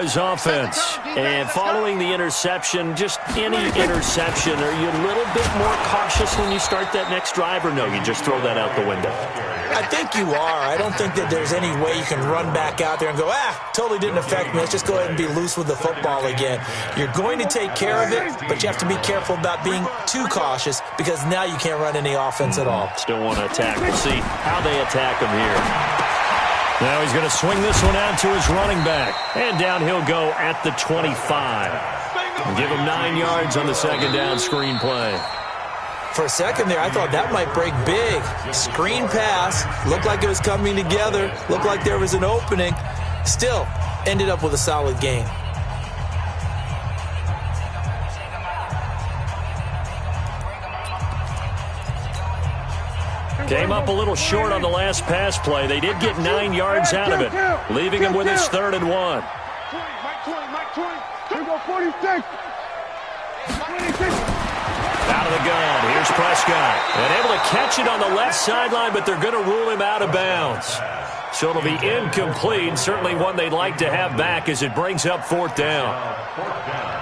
Cowboys offense. And following the interception, just any interception, are you a little bit more cautious when you start that next drive, or no, you just throw that out the window? I think you are. I don't think that there's any way you can run back out there and go, totally didn't affect me. Let's just go ahead and be loose with the football again. You're going to take care of it, but you have to be careful about being too cautious because now you can't run any offense at all. Still want to attack. We'll see how they attack him here. Now he's going to swing this one out to his running back. And down he'll go at the 25. And give him 9 yards on the second down screen play. For a second there, I thought that might break big. Screen pass. Looked like it was coming together. Looked like there was an opening. Still, ended up with a solid game. Came up a little short on the last pass play. They did get 9 yards out of it, leaving him with his 3rd and 1. Mike 20. Here we go, 46. 26. Out of the gun. Here's Prescott. And able to catch it on the left sideline, but they're going to rule him out of bounds. So it'll be incomplete. Certainly one they'd like to have back as it brings up 4th down.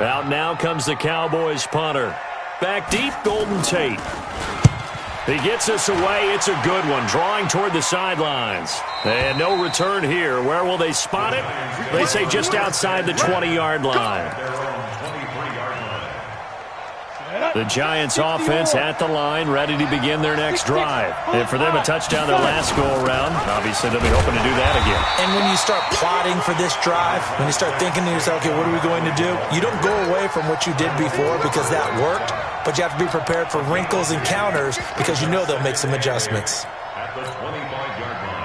Out now comes the Cowboys punter. Back deep, Golden Tate. He gets us away. It's a good one. Drawing toward the sidelines. And no return here. Where will they spot it? They say just outside the 20-yard line. The Giants offense at the line, ready to begin their next drive. And for them, a touchdown their last go-around. Obviously, they'll be hoping to do that again. And when you start plotting for this drive, when you start thinking to yourself, okay, what are we going to do? You don't go away from what you did before because that worked, but you have to be prepared for wrinkles and counters because you know they'll make some adjustments. At the 25-yard line.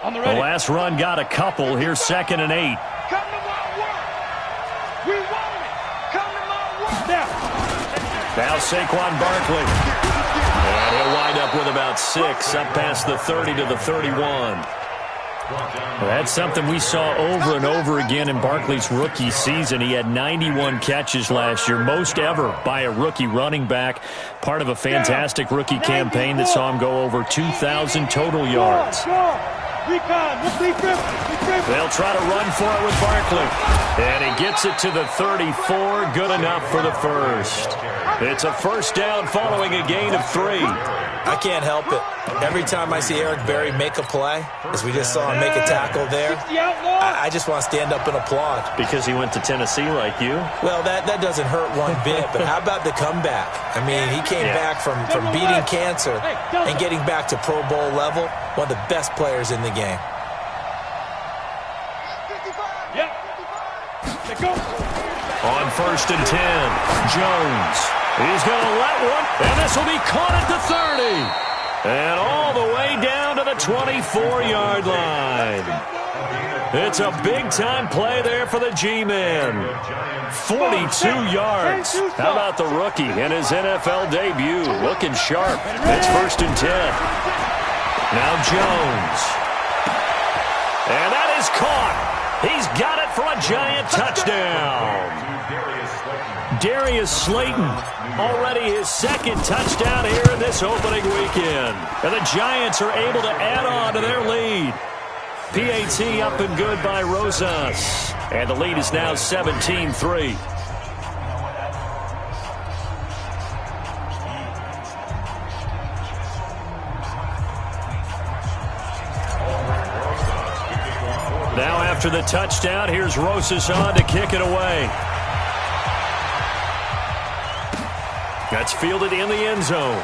The last run got a couple. Here's 2nd and 8. Come to my work. We want it. Come to my work. Now Saquon Barkley. And he'll wind up with about 6, up past the 30 to the 31. Well, that's something we saw over and over again in Barkley's rookie season. He had 91 catches last year, most ever by a rookie running back. Part of a fantastic rookie campaign that saw him go over 2,000 total yards. They'll try to run for it with Barkley. And he gets it to the 34. Good enough for the first. It's a 1st down following a gain of 3. I can't help it. Every time I see Eric Berry make a play, as we just saw him make a tackle there, I just want to stand up and applaud. Because he went to Tennessee like you? Well, that doesn't hurt one bit, but how about the comeback? I mean, he came back from beating cancer and getting back to Pro Bowl level, one of the best players in the game. On 1st and 10, Jones. He's going to let one, and this will be caught at the 30. And all the way down to the 24-yard line. It's a big-time play there for the G-Man. 42 yards. How about the rookie in his NFL debut? Looking sharp. It's 1st and 10. Now Jones. And that is caught. He's got it for a Giant touchdown. Darius Slayton, already his 2nd touchdown here in this opening weekend. And the Giants are able to add on to their lead. PAT up and good by Rosas. And the lead is now 17-3. Now after the touchdown, here's Rosas on to kick it away. That's fielded in the end zone.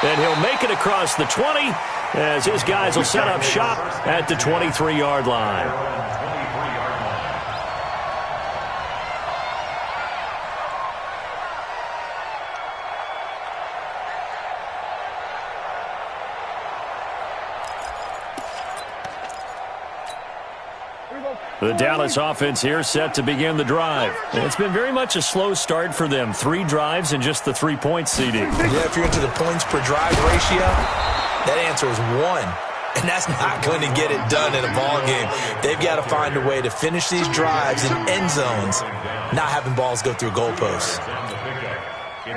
And he'll make it across the 20 as his guys will set up shop at the 23-yard line. The Dallas offense here set to begin the drive. It's been very much a slow start for them. 3 drives and just the 3-point seeding. Yeah, if you're into the points per drive ratio, that answer is 1. And that's not going to get it done in a ball game. They've got to find a way to finish these drives in end zones, not having balls go through goalposts.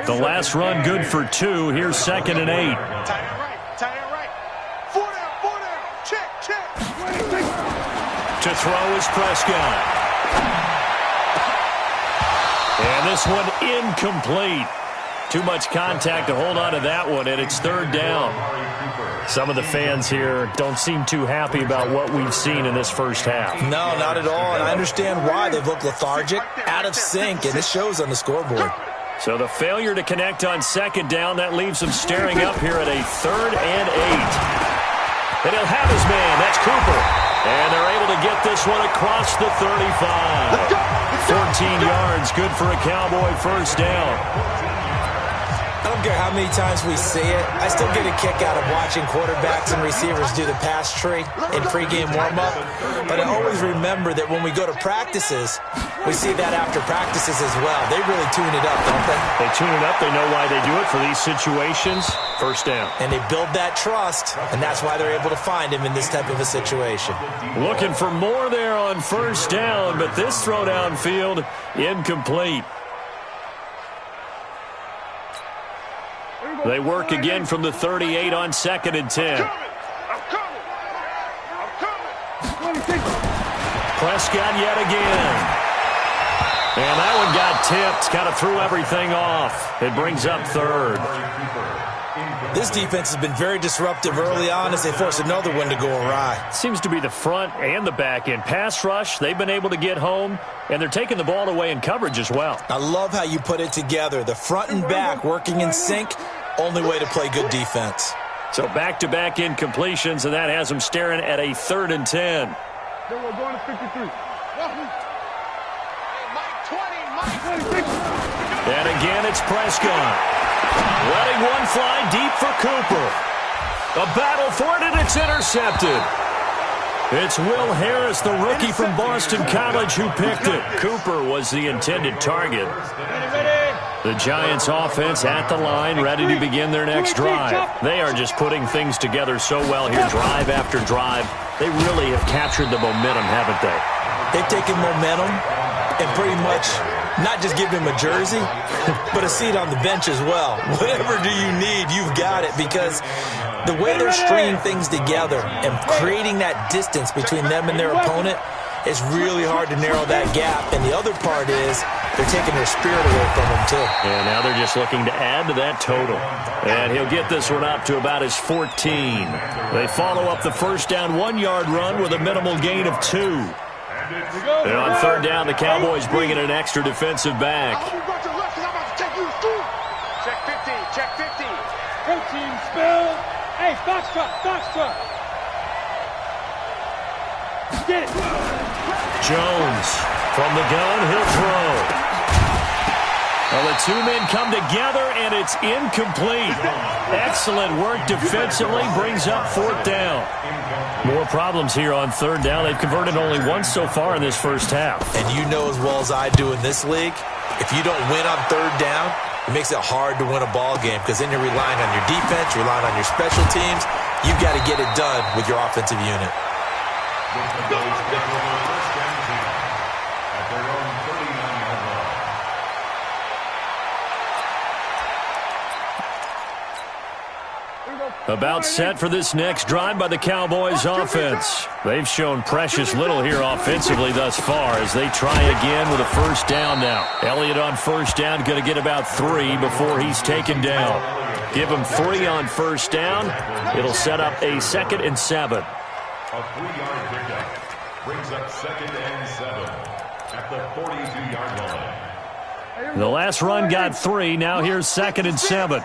The last run good for 2. Here's 2nd and 8. Tight end right. 4 down. Check. To throw is Prescott. And this one incomplete. Too much contact to hold on to that one, and it's 3rd down. Some of the fans here don't seem too happy about what we've seen in this first half. No, not at all, and I understand why. They've looked lethargic, out of sync, and it shows on the scoreboard. So the failure to connect on 2nd down, that leaves them staring up here at a 3rd and 8. And he'll have his man. That's Cooper. And they're able to get this one across the 35. 14 yards, good for a Cowboy first down. I don't care how many times we see it. I still get a kick out of watching quarterbacks and receivers do the pass tree in pregame warm-up. But I always remember that when we go to practices, we see that after practices as well. They really tune it up, don't they? They tune it up. They know why they do it for these situations. First down. And they build that trust, and that's why they're able to find him in this type of a situation. Looking for more there on first down, but this throw downfield incomplete. They work again from the 38 on 2nd and 10. I'm coming. Prescott yet again. And that one got tipped. Kind of threw everything off. It brings up 3rd. This defense has been very disruptive early on as they force another one to go awry. Seems to be the front and the back end. Pass rush, they've been able to get home, and they're taking the ball away in coverage as well. I love how you put it together. The front and back working in sync. Only way to play good defense. So back-to-back incompletions, and that has them staring at a 3rd and 10. Then we're going to 53. Mike 20. And again, it's Prescott. Letting one fly deep for Cooper. A battle for it, and it's intercepted. It's Will Harris, the rookie from Boston College, who picked it. Cooper was the intended target. The Giants offense at the line, ready to begin their next drive. They are just putting things together so well here, drive after drive. They really have captured the momentum, haven't they? They've taken momentum and pretty much not just given him a jersey, but a seat on the bench as well. Whatever do you need, you've got it, because the way they're stringing things together and creating that distance between them and their opponent, it's really hard to narrow that gap. And the other part is they're taking their spirit away from them, too. And now they're just looking to add to that total. And he'll get this one up to about his 14. They follow up the first down 1-yard run with a minimal gain of 2. And on 3rd down, the Cowboys bring in an extra defensive back. Check 15. Go team, spill. Hey, Foxtrot. Get it. Jones from the gun, he'll throw. Well, the two men come together, and it's incomplete. Excellent work defensively, brings up 4th down. More problems here on 3rd down. They've converted only once so far in this first half. And you know as well as I do in this league, if you don't win on 3rd down, it makes it hard to win a ball game, because then you're relying on your defense, you're relying on your special teams. You've got to get it done with your offensive unit. About set for this next drive by the Cowboys offense. They've shown precious little here offensively thus far as they try again with a first down now. Elliott on first down, going to get about 3 before he's taken down. Give him 3 on first down. It'll set up a 2nd and 7. A 3-yard pickup brings up 2nd and 7 at the 42-yard line. The last run got 3. Now here's 2nd and 7.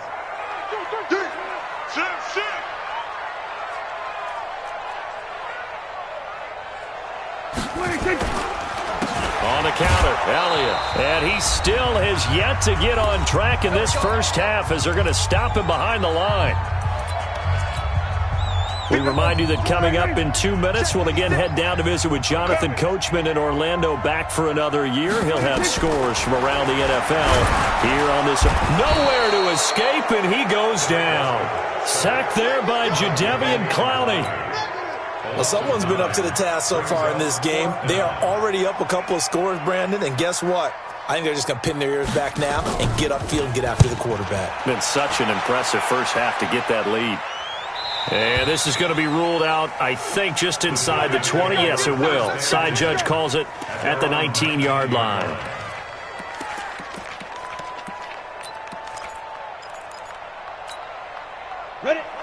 On the counter, Elliott. And he still has yet to get on track in this first half as they're going to stop him behind the line. We remind you that coming up in 2 minutes, we'll again head down to visit with Jonathan Coachman in Orlando, back for another year. He'll have scores from around the NFL here on this. Nowhere to escape, and he goes down. Sacked there by Jadeveon Clowney. Well, someone's been up to the task so far in this game. They are already up a couple of scores, Brandon, and guess what? I think they're just going to pin their ears back now and get upfield and get after the quarterback. Been such an impressive first half to get that lead. And this is going to be ruled out, I think, just inside the 20. Yes, it will. Side judge calls it at the 19-yard line.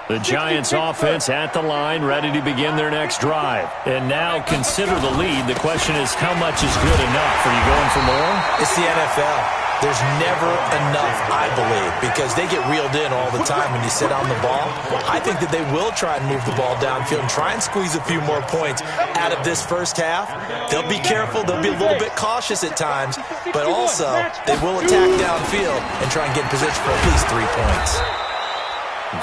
The Giants offense at the line, ready to begin their next drive. And now consider the lead. The question is, how much is good enough? Are you going for more? It's the NFL. There's never enough, I believe, because they get reeled in all the time when you sit on the ball. I think that they will try and move the ball downfield and try and squeeze a few more points out of this first half. They'll be careful. They'll be a little bit cautious at times, but also they will attack downfield and try and get in position for at least 3 points.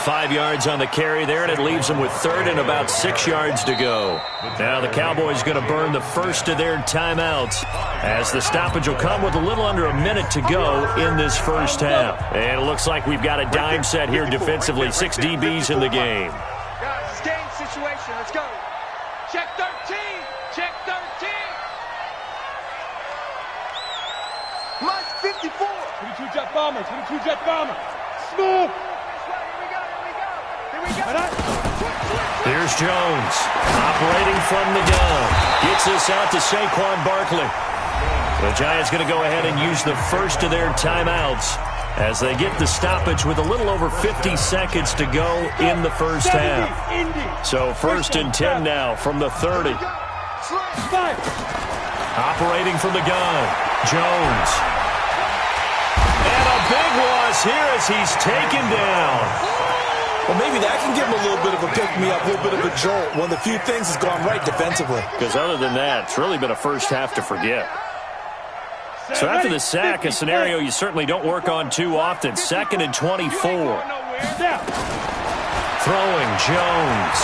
5 yards on the carry there, and it leaves them with third and about 6 yards to go. Now the Cowboys going to burn the first of their timeouts, as the stoppage will come with a little under a minute to go in this first half. And it looks like we've got a dime set here defensively. 6 DBs in the game. Guys, it's game situation. Let's go. Check 13. Check 13. Minus 54. 22 jet bomber. 22 jet bomber. Smooth. Here's Jones, operating from the gun. Gets this out to Saquon Barkley. The Giants going to go ahead and use the first of their timeouts as they get the stoppage with a little over 50 seconds to go in the first half. So 1st and 10 now from the 30. Operating from the gun, Jones. And a big loss here as he's taken down. Well, maybe that can give him a little bit of a pick-me-up, a little bit of a jolt. One of the few things that's gone right defensively. Because other than that, it's really been a first half to forget. So after the sack, a scenario you certainly don't work on too often. 2nd and 24. Throwing, Jones.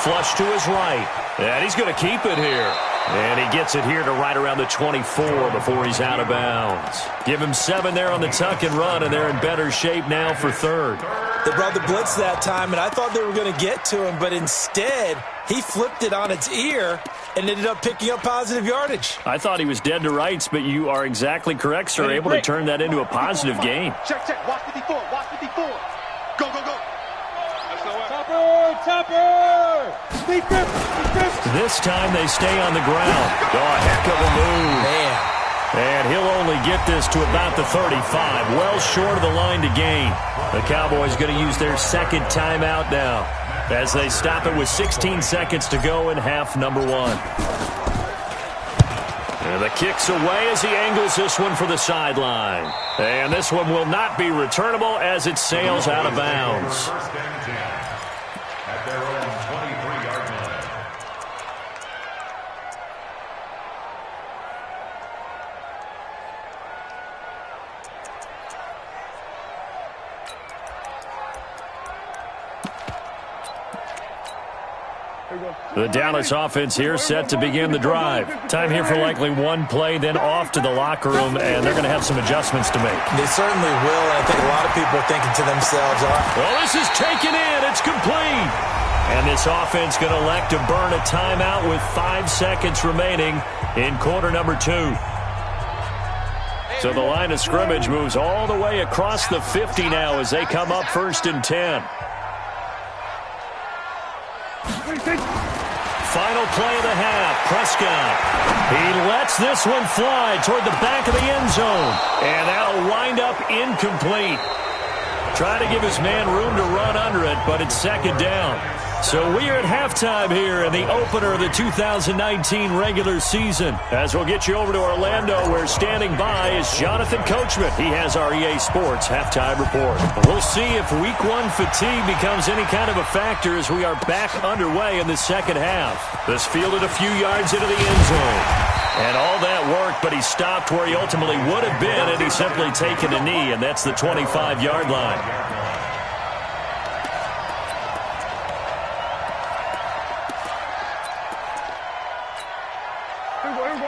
Flush to his right. And he's going to keep it here. And he gets it here to right around the 24 before he's out of bounds. Give him 7 there on the tuck and run, and they're in better shape now for third. They brought the blitz that time, and I thought they were going to get to him, but instead he flipped it on its ear and ended up picking up positive yardage. I thought he was dead to rights, but you are exactly correct, sir. Able to turn that into a positive gain. Check, check. Watch 54. Watch 54. Go, go, go. Topper! This time they stay on the ground. Oh, a heck of a move. Man. And he'll only get this to about the 35, well short of the line to gain. The Cowboys going to use their second timeout now as they stop it with 16 seconds to go in half number 1. And the kick's away as he angles this one for the sideline. And this one will not be returnable as it sails out of bounds. At their own 23-yard line. The Dallas offense here set to begin the drive. Time here for likely one play, then off to the locker room, and they're going to have some adjustments to make. They certainly will, and I think a lot of people are thinking to themselves, well, this is taken in. It's complete. And this offense going to elect to burn a timeout with 5 seconds remaining in quarter number 2. So the line of scrimmage moves all the way across the 50 now as they come up 1st and 10. Final play of the half, Prescott. He lets this one fly toward the back of the end zone. And that'll wind up incomplete. Try to give his man room to run under it, but it's 2nd down. So we are at halftime here in the opener of the 2019 regular season. As we'll get you over to Orlando, where standing by is Jonathan Coachman. He has our EA Sports halftime report. We'll see if week 1 fatigue becomes any kind of a factor as we are back underway in the second half. This fielded a few yards into the end zone. And all that worked, but he stopped where he ultimately would have been, and he's simply taken a knee, and that's the 25-yard line.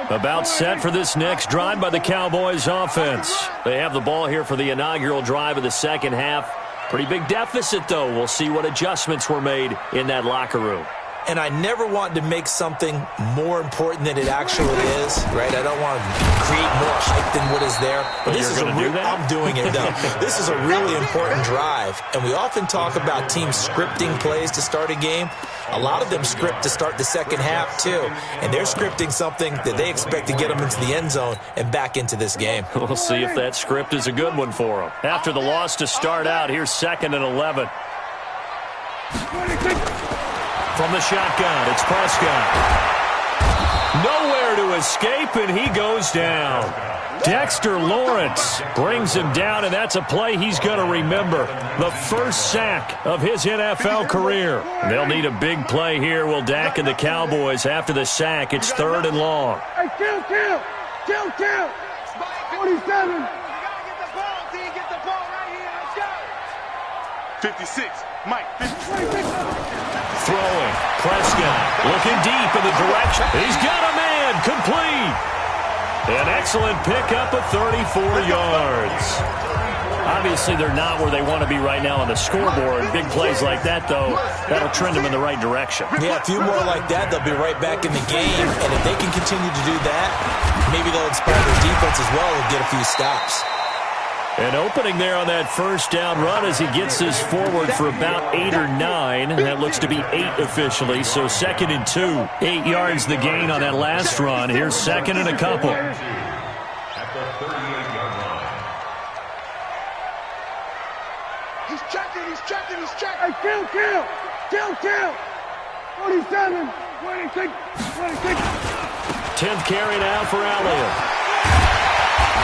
About set for this next drive by the Cowboys offense. They have the ball here for the inaugural drive of the second half. Pretty big deficit, though. We'll see what adjustments were made in that locker room. And I never want to make something more important than it actually is, right? I don't want to create more hype than what is there. But this is I'm doing it, though. This is a really important drive. And we often talk about teams scripting plays to start a game. A lot of them script to start the second half, too. And they're scripting something that they expect to get them into the end zone and back into this game. We'll see if that script is a good one for them. After the loss to start out, here's 2nd and 11. From the shotgun, it's Prescott. Nowhere to escape, and he goes down. Dexter Lawrence brings him down, and that's a play he's going to remember. The first sack of his NFL career. They'll need a big play here, will Dak and the Cowboys. After the sack, it's 3rd and long. Hey, kill. 47. 56. Mike, 56. Throwing. Prescott looking deep in the direction. He's got a man. Complete. An excellent pickup of 34 yards. Obviously, they're not where they want to be right now on the scoreboard. Big plays like that, though, that'll trend them in the right direction. Yeah, a few more like that, they'll be right back in the game. And if they can continue to do that, maybe they'll inspire their defense as well and get a few stops. An opening there on that first down run as he gets this forward for about 8 or 9. That looks to be 8 officially, so 2nd and 2. 8 yards the gain on that last run. Here's 2nd and a couple. At the 38-yard line. He's checking. Hey, kill. 47. 26. 10th carry now for Elliott.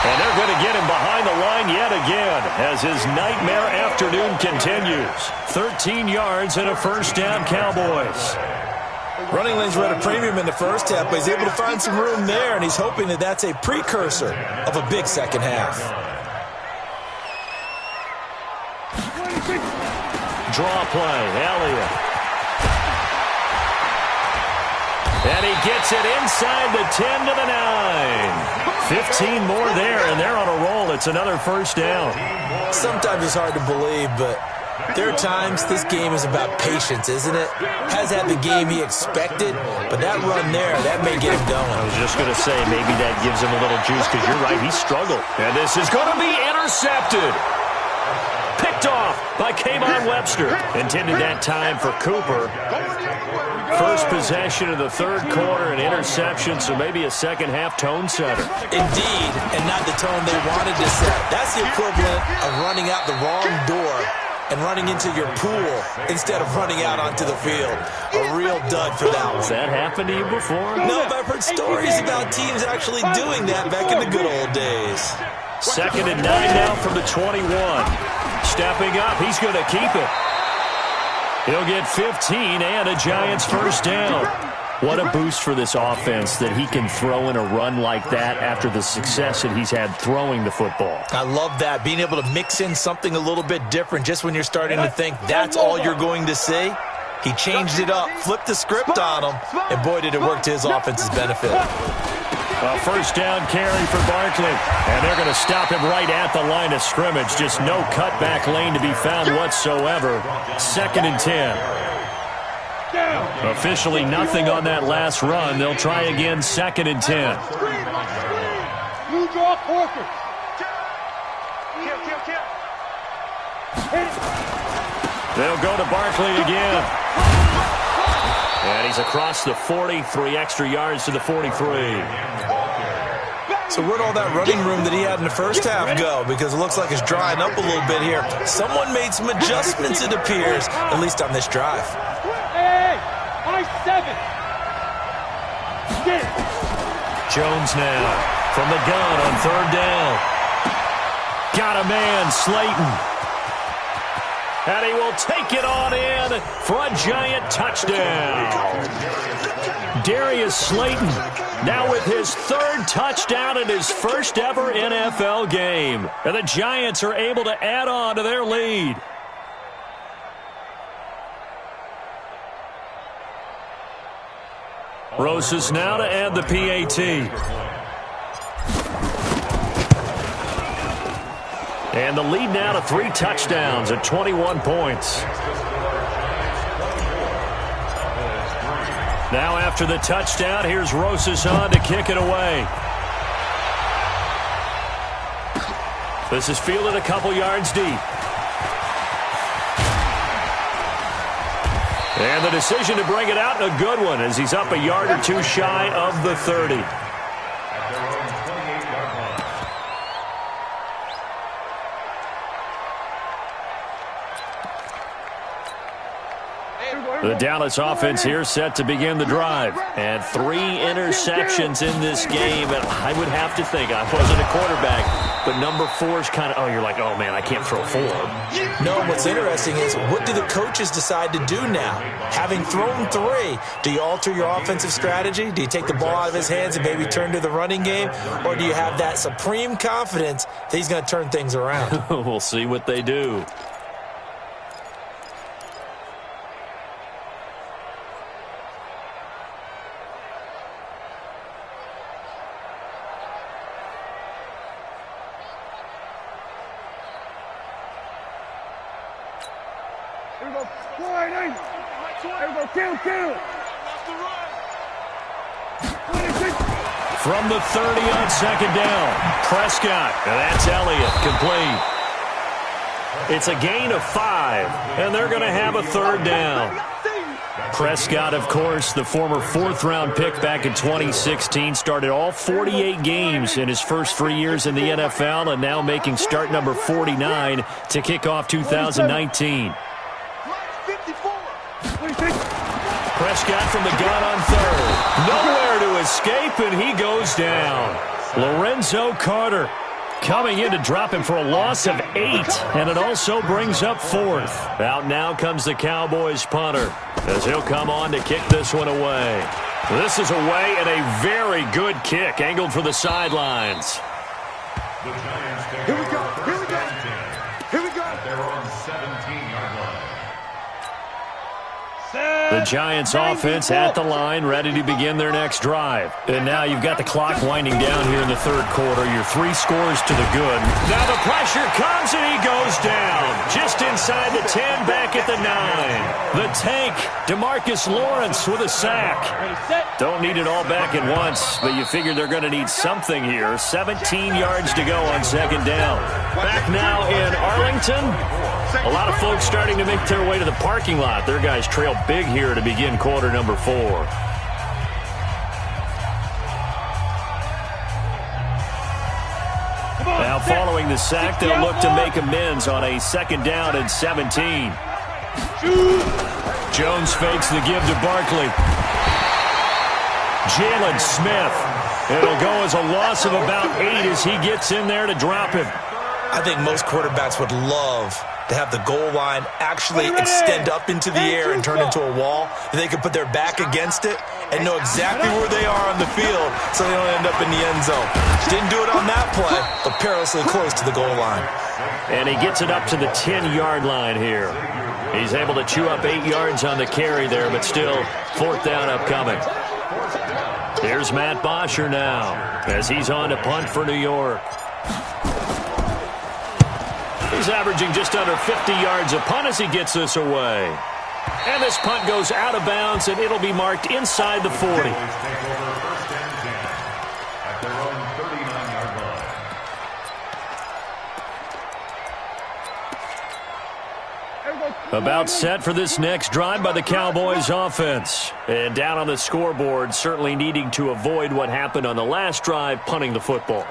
And they're going to get him behind the line yet again as his nightmare afternoon continues. 13 yards and a first down, Cowboys. Running lanes were at a premium in the first half, but he's able to find some room there, and he's hoping that that's a precursor of a big second half. Draw play, Elliott. And he gets it inside the 10 to the 9. 15 more there, and they're on a roll. It's another first down. Sometimes it's hard to believe, but there are times this game is about patience, isn't it? Has had the game he expected, but that run there, that may get him going. I was just going to say, maybe that gives him a little juice, because you're right, he struggled. And this is going to be intercepted. Picked off by Kayvon Webster. Intended that time for Cooper. First possession of the third quarter, an interception, so maybe a second half tone setter. Indeed, and not the tone they wanted to set. That's the equivalent of running out the wrong door and running into your pool instead of running out onto the field. A real dud for that one. Has that happened to you before? No, but I've heard stories about teams actually doing that back in the good old days. 2nd and 9 now from the 21. Stepping up, he's going to keep it. He'll get 15 and a Giants first down. What a boost for this offense that he can throw in a run like that after the success that he's had throwing the football. I love that, being able to mix in something a little bit different just when you're starting to think that's all you're going to see. He changed it up, flipped the script on him, and boy, did it work to his offense's benefit. A first down carry for Barkley, and they're going to stop him right at the line of scrimmage. Just no cutback lane to be found whatsoever. 2nd and 10. Officially nothing on that last run. They'll try again, 2nd and 10. You draw Corker. They'll go to Barkley again. And he's across the 40, 3 extra yards to the 43. So where'd all that running room that he had in the first half go? Because it looks like it's drying up a little bit here. Someone made some adjustments, it appears, at least on this drive. Hey, high 7. Get it. Jones now from the gun on 3rd down. Got a man, Slayton. And he will take it on in for a Giant touchdown. Darius Slayton now with his 3rd touchdown in his first ever NFL game. And the Giants are able to add on to their lead. Rosas now to add the PAT. And the lead now to 3 touchdowns at 21 points. Now after the touchdown, here's Rosas on to kick it away. This is fielded a couple yards deep. And the decision to bring it out, a good one, as he's up a yard or two shy of the 30. The Dallas offense here set to begin the drive. And 3 interceptions in this game. And I would have to think, I wasn't a quarterback, but number 4 is kind of, oh, you're like, oh, man, I can't throw 4. No, what's interesting is, what do the coaches decide to do now? Having thrown 3, do you alter your offensive strategy? Do you take the ball out of his hands and maybe turn to the running game? Or do you have that supreme confidence that he's going to turn things around? We'll see what they do. Here we go. Slide in. Here we go. Kill. From the 30 on second down, Prescott, and that's Elliott, complete. It's a gain of 5, and they're going to have a 3rd down. Prescott, of course, the former 4th-round pick back in 2016, started all 48 games in his first 3 years in the NFL, and now making start number 49 to kick off 2019. Prescott from the gun on 3rd. Nowhere to escape, and he goes down. Lorenzo Carter coming in to drop him for a loss of 8, and it also brings up 4th. Out now comes the Cowboys punter, as he'll come on to kick this one away. This is away, and a very good kick, angled for the sidelines. Here we go. They're on 17-yard line. The Giants offense at the line, ready to begin their next drive. And now you've got the clock winding down here in the 3rd quarter. Your 3 scores to the good. Now the pressure comes, and he goes down. Just inside the 10, back at the 9. The tank, DeMarcus Lawrence with a sack. Don't need it all back at once, but you figure they're going to need something here. 17 yards to go on second down. Back now in Arlington. A lot of folks starting to make their way to the parking lot. Their guys trail big here to begin quarter number 4. Now following the sack, they'll look to make amends on a 2nd down and 17. Jones fakes the give to Barkley. Jalen Smith. It'll go as a loss of about 8 as he gets in there to drop him. I think most quarterbacks would love to have the goal line actually extend up into the air and turn into a wall. They can put their back against it and know exactly where they are on the field so they don't end up in the end zone. Didn't do it on that play, but perilously close to the goal line. And he gets it up to the 10-yard line here. He's able to chew up 8 yards on the carry there, but still 4th down upcoming. Here's Matt Bosher now as he's on to punt for New York. He's averaging just under 50 yards a punt as he gets this away. And this punt goes out of bounds, and it'll be marked inside the 40. About set for this next drive by the Cowboys offense. And down on the scoreboard, certainly needing to avoid what happened on the last drive, punting the football.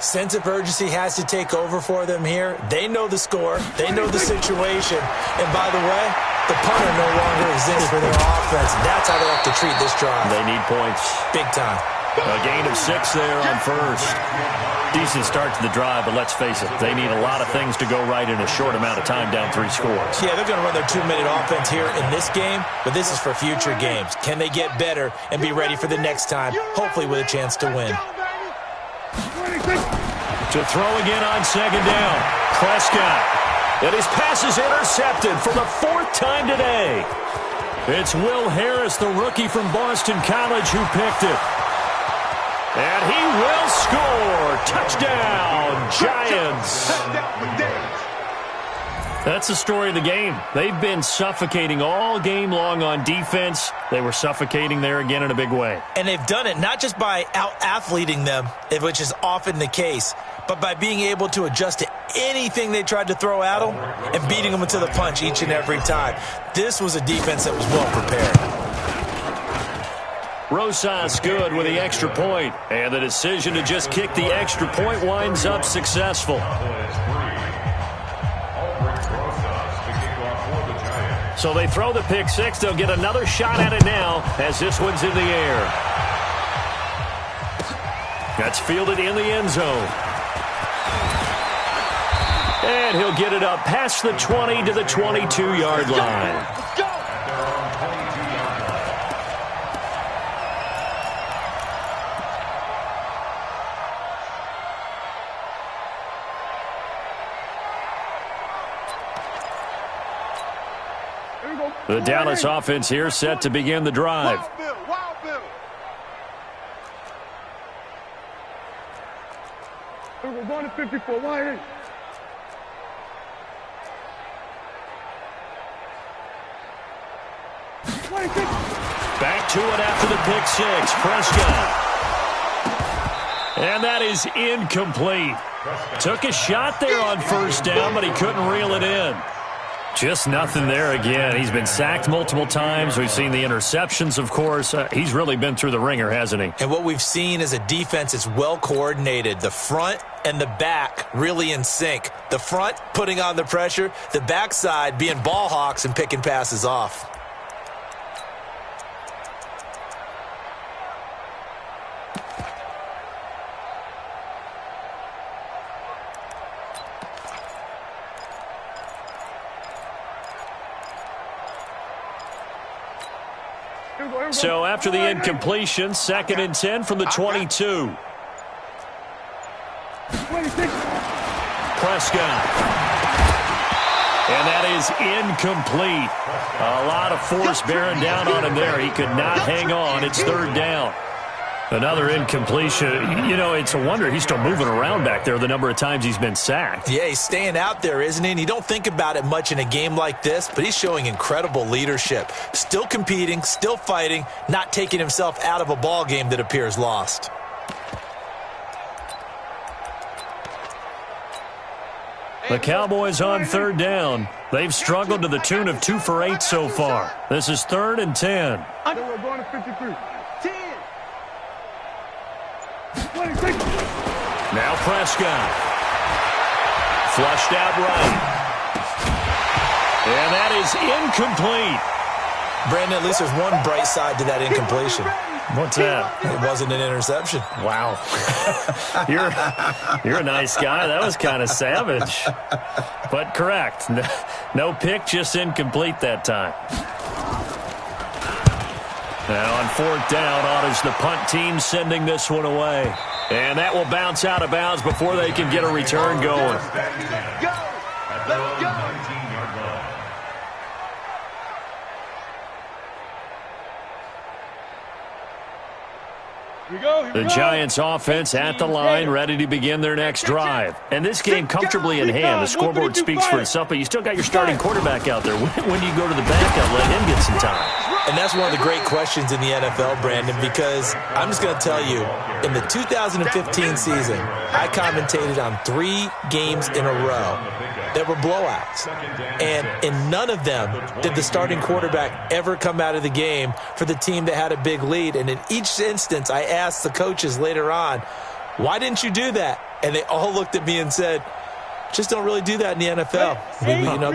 Sense of urgency has to take over for them here. They know the score. They know the situation. And by the way, the punter no longer exists for their offense. That's how they have to treat this drive. They need points. Big time. A gain of 6 there on 1st. Decent start to the drive, but let's face it, they need a lot of things to go right in a short amount of time, down 3 scores. Yeah, they're going to run their 2-minute offense here in this game, but this is for future games. Can they get better and be ready for the next time, hopefully with a chance to win? To throw again on second down. Prescott. And his pass is intercepted for the 4th time today. It's Will Harris, the rookie from Boston College, who picked it. And he will score. Touchdown, Giants. That's the story of the game. They've been suffocating all game long on defense. They were suffocating there again in a big way. And they've done it not just by out-athleting them, which is often the case, but by being able to adjust to anything they tried to throw at them and beating them to the punch each and every time. This was a defense that was well prepared. Rosas good with the extra point, and the decision to just kick the extra point winds up successful. So they throw the pick six. They'll get another shot at it now as this one's in the air. That's fielded in the end zone. And he'll get it up past the 20 to the 22-yard line. The Dallas offense here set to begin the drive. Wild Bill. We're going to 54. Why? Back to it after the pick six. Prescott. And that is incomplete. Took a shot there on first down, but he couldn't reel it in. Just nothing there again. He's been sacked multiple times. We've seen the interceptions, of course. He's really been through the ringer, hasn't he? And what we've seen is a defense that's well coordinated. The front and the back really in sync. The front putting on the pressure. The backside being ball hawks and picking passes off. So after the incompletion, 2nd and 10 from the 22. Prescott. And that is incomplete. A lot of force bearing down on him there. He could not hang on. It's 3rd down. Another incompletion. You know, it's a wonder he's still moving around back there the number of times he's been sacked. Yeah, he's staying out there, isn't he? And you don't think about it much in a game like this, but he's showing incredible leadership. Still competing, still fighting, not taking himself out of a ball game that appears lost. The Cowboys on 3rd down. They've struggled to the tune of 2 for 8 so far. This is 3rd and 10. We're going to 53. 10. Now Prescott. Flushed out right. And that is incomplete. Brandon, at least there's one bright side to that incompletion. What's that? It wasn't an interception. Wow. You're a nice guy. That was kind of savage. But correct. No pick, just incomplete that time. Now on 4th down, honors the punt team sending this one away. And that will bounce out of bounds before they can get a return going. Go. Let's go. The Giants offense at the line, ready to begin their next drive. And this game comfortably in hand. The scoreboard speaks for itself, but you still got your starting quarterback out there. When do you go to the backup, let him get some time? And that's one of the great questions in the NFL, Brandon, because I'm just going to tell you, in the 2015 season, I commentated on 3 games in a row that were blowouts. And in none of them did the starting quarterback ever come out of the game for the team that had a big lead. And in each instance, I asked the coaches later on, why didn't you do that? And they all looked at me and said, just don't really do that in the NFL.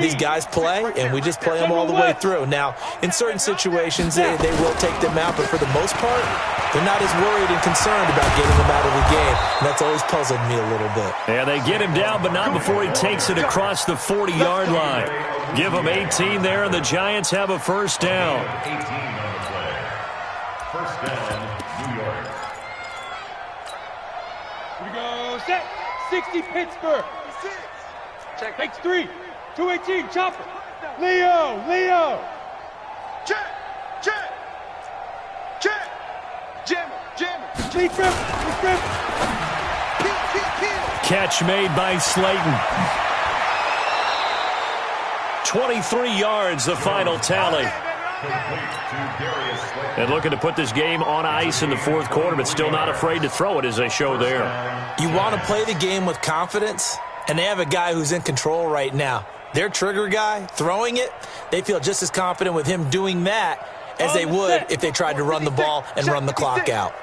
These guys play, and we just play them all the way through. Now, in certain situations, they will take them out, but for the most part, they're not as worried and concerned about getting them out of the game. And that's always puzzled me a little bit. Yeah, they get him down, but not before he takes it across the 40-yard line. Give him 18 there, and the Giants have a 1st down. 18 on the play. 1st down, New York. Here we go. Set. 60 Pittsburgh. Check. Takes 3. 218. Chopper. Leo. Check. Catch made by Slayton. 23 yards, the final tally. And looking to put this game on ice in the fourth quarter, but still not afraid to throw it as they show there. You want to play the game with confidence, and they have a guy who's in control right now. Their trigger guy, throwing it, they feel just as confident with him doing that as they would if they tried to run the ball and run the clock out.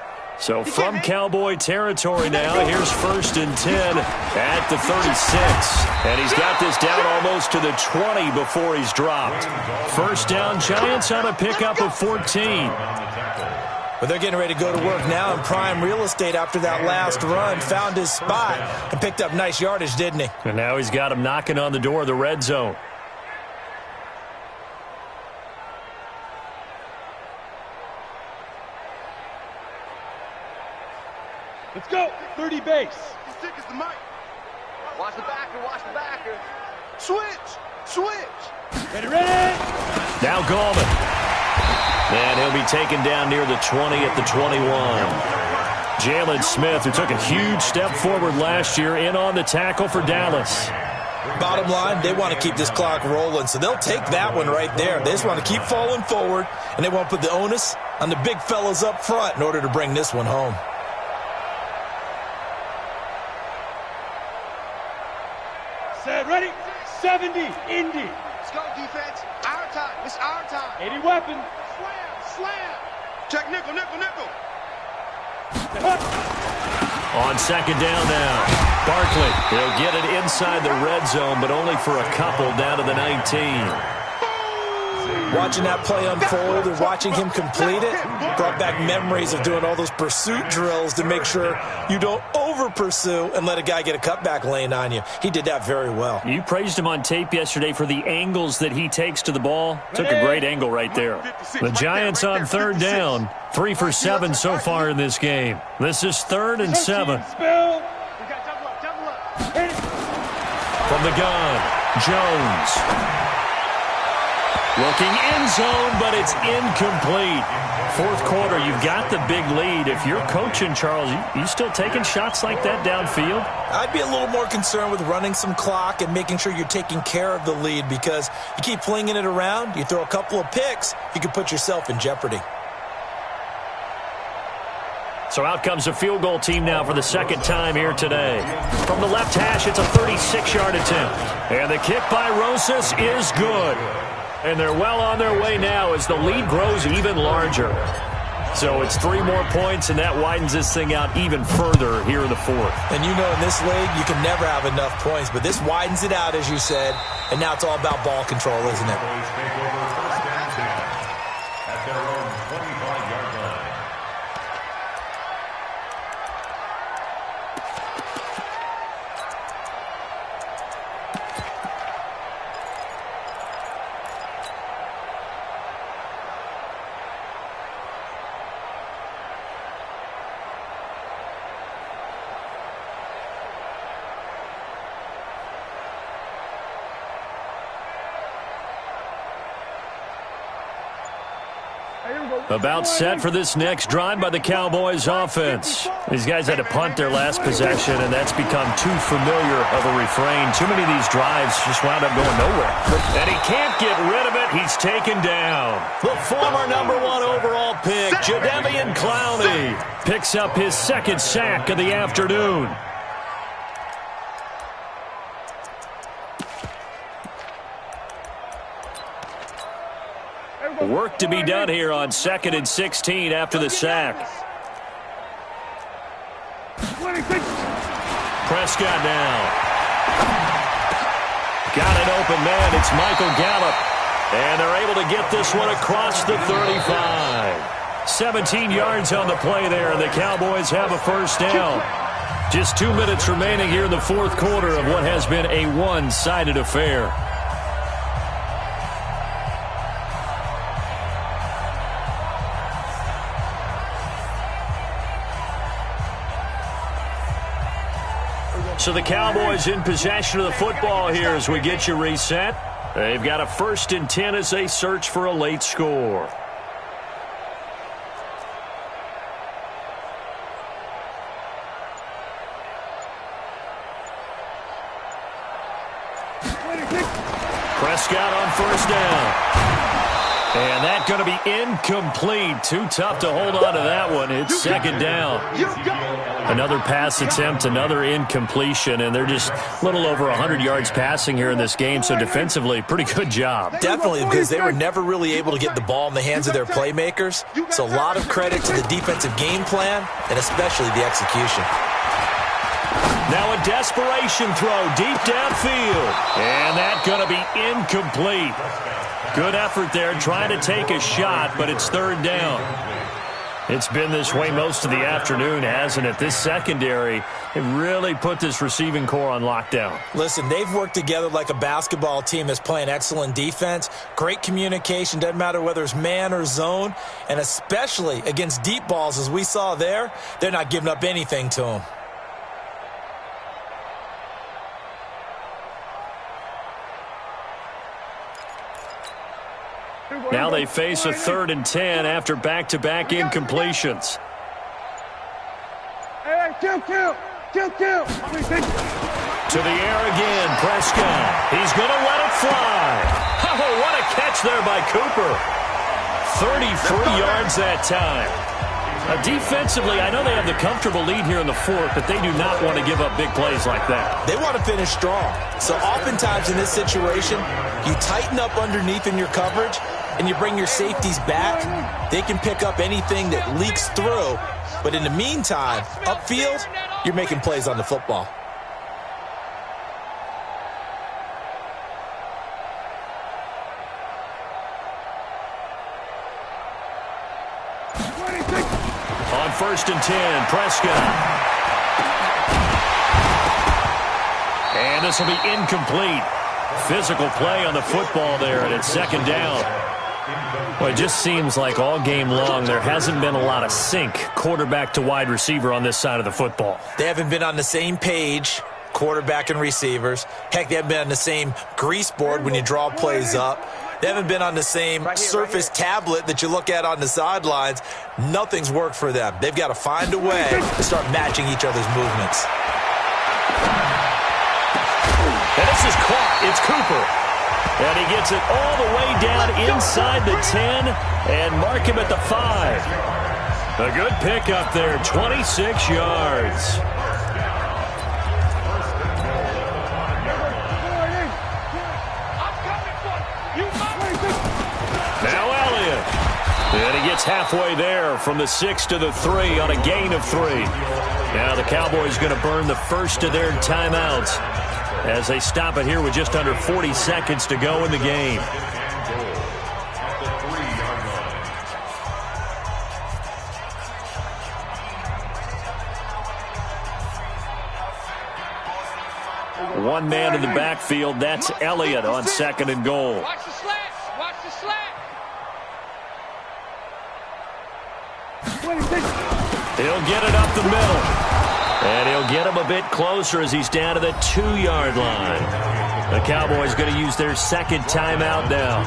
So from Cowboy territory now, here's 1st and 10 at the 36. And he's got this down almost to the 20 before he's dropped. First down, Giants on a pickup of 14. But they're getting ready to go to work now in prime real estate after that last run. Found his spot and picked up nice yardage, didn't he? And now he's got him knocking on the door of the red zone. Let's go. 30 base. He's thick as the mic. Watch the backer. Watch the backer. Switch. Switch. Ready, ready. Now Gallman. And he'll be taken down near the 20 at the 21. Jalen Smith, who took a huge step forward last year, in on the tackle for Dallas. Bottom line, they want to keep this clock rolling, so they'll take that one right there. They just want to keep falling forward, and they want to put the onus on the big fellas up front in order to bring this one home. Set, ready. 70, Indy. Let's go, defense. Our time. It's our time. 80 weapon. Slam. Slam. Check nickel, nickel, nickel. On second down now, Barkley. He'll get it inside the red zone, but only for a couple down to the 19. Watching that play unfold and watching him complete it brought back memories of doing all those pursuit drills to make sure you don't over-pursue and let a guy get a cutback lane on you. He did that very well. You praised him on tape yesterday for the angles that he takes to the ball. Took a great angle right there. The Giants on third down. 3 for 7 so far in this game. This is 3rd and 7. From the gun, Jones. Looking end zone, but it's incomplete. Fourth quarter, you've got the big lead. If you're coaching, Charles, you still taking shots like that downfield? I'd be a little more concerned with running some clock and making sure you're taking care of the lead, because you keep flinging it around, you throw a couple of picks, you could put yourself in jeopardy. So out comes a field goal team now for the second time here today. From the left hash, it's a 36-yard attempt. And the kick by Rosas is good. And they're well on their way now as the lead grows even larger. So it's 3 more points, and that widens this thing out even further here in the fourth. And you know in this league, you can never have enough points, but this widens it out, as you said, and now it's all about ball control, isn't it? At their own 25-yard line. About set for this next drive by the Cowboys offense. These guys had to punt their last possession, and that's become too familiar of a refrain. Too many of these drives just wound up going nowhere. And he can't get rid of it. He's taken down. The former number 1 overall pick, Jadeveon Clowney, picks up his 2nd sack of the afternoon. Work to be done here on 2nd and 16 after the sack. Prescott now. Got an open man. It's Michael Gallup. And they're able to get this one across the 35. 17 yards on the play there, and the Cowboys have a first down. Just 2 minutes remaining here in the fourth quarter of what has been a one-sided affair. So the Cowboys in possession of the football here as we get you reset. They've got a 1st and 10 as they search for a late score. Prescott on first down. And that's going to be incomplete. Too tough to hold on to that one. It's second down. Another pass attempt, another incompletion, and they're just a little over 100 yards passing here in this game, so defensively, pretty good job. Definitely, because they were never really able to get the ball in the hands of their playmakers, so a lot of credit to the defensive game plan, and especially the execution. Now a desperation throw deep downfield, and that's going to be incomplete. Good effort there, trying to take a shot, but it's third down. It's been this way most of the afternoon, hasn't it? This secondary, it really put this receiving core on lockdown. Listen, they've worked together like a basketball team that's playing excellent defense. Great communication, doesn't matter whether it's man or zone, and especially against deep balls, as we saw there, they're not giving up anything to them. Now they face a 3rd and 10 after back-to-back incompletions. Kill. To the air again, Prescott. He's going to let it fly. Oh, what a catch there by Cooper. 33 yards that time. Defensively, I know they have the comfortable lead here in the 4th, but they do not want to give up big plays like that. They want to finish strong. So oftentimes in this situation, you tighten up underneath in your coverage, and you bring your safeties back. They can pick up anything that leaks through. But in the meantime, upfield, you're making plays on the football. On 1st and 10, Prescott. And this will be incomplete. Physical play on the football there, and it's second down. Well, it just seems like all game long there hasn't been a lot of sync quarterback to wide receiver on this side of the football. They haven't been on the same page, quarterback and receivers. Heck, they haven't been on the same grease board when you draw plays up. They haven't been on the same surface tablet that you look at on the sidelines. Nothing's worked for them. They've got to find a way to start matching each other's movements. And this is caught. It's Cooper. And he gets it all the way down inside the 10 and mark him at the 5. A good pickup there, 26 yards. Now Elliott. And he gets halfway there from the 6 to the 3 on a gain of 3. Now the Cowboys going to burn the first of their timeouts as they stop it here with just under 40 seconds to go in the game. One man in the backfield, that's Elliott on 2nd and goal. Watch the slats. Watch the slats. He'll get it up the middle. And he'll get him a bit closer as he's down to the 2-yard line. The Cowboys going to use their second timeout now,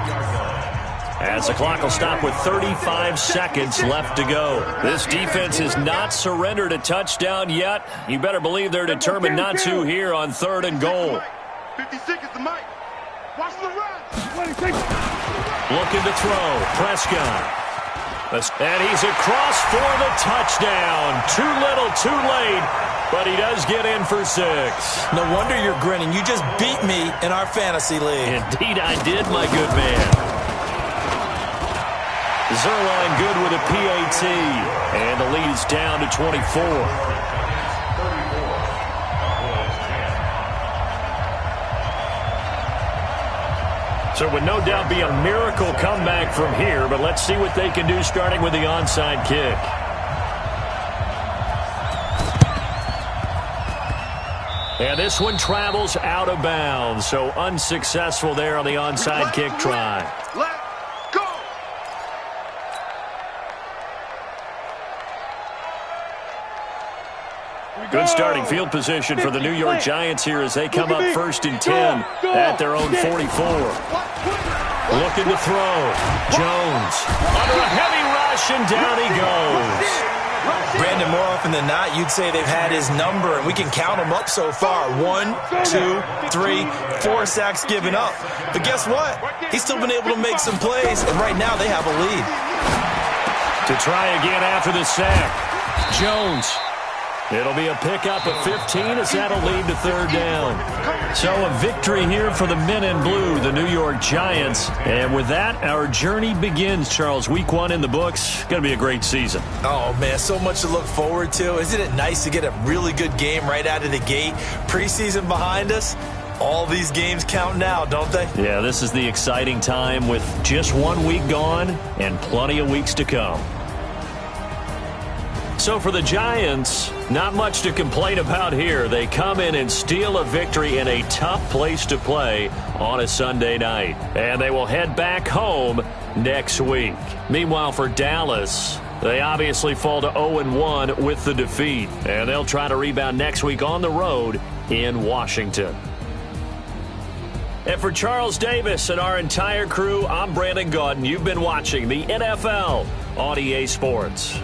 as the clock will stop with 35 seconds left to go. This defense has not surrendered a touchdown yet. You better believe they're determined not to here on 3rd and goal. 50 seconds to Mike. Watch the run. Looking to throw. Prescott. And he's across for the touchdown. Too little, too late, but he does get in for 6. No wonder you're grinning. You just beat me in our fantasy league. Indeed I did, my good man. Zerline good with a PAT, and the lead is down to 24. So it would no doubt be a miracle comeback from here, but let's see what they can do starting with the onside kick. And this one travels out of bounds, so unsuccessful there on the onside kick try. Let's go. Good starting field position for the New York Giants here as they come up 1st and 10 at their own 44. Looking to throw. Jones under a heavy rush, and down he goes. Brandon, more often than not, you'd say they've had his number, and we can count them up so far. 1, 2, 3, 4 sacks given up. But guess what? He's still been able to make some plays, and right now they have a lead. To try again after the sack, Jones. It'll be a pickup of 15 as that'll lead to third down. So a victory here for the men in blue, the New York Giants. And with that, our journey begins, Charles. Week 1 in the books. Going to be a great season. Oh, man, so much to look forward to. Isn't it nice to get a really good game right out of the gate? Preseason behind us. All these games count now, don't they? Yeah, this is the exciting time with just 1 week gone and plenty of weeks to come. So for the Giants, not much to complain about here. They come in and steal a victory in a tough place to play on a Sunday night. And they will head back home next week. Meanwhile, for Dallas, they obviously fall to 0-1 with the defeat. And they'll try to rebound next week on the road in Washington. And for Charles Davis and our entire crew, I'm Brandon Gaudin. You've been watching the NFL on EA Sports.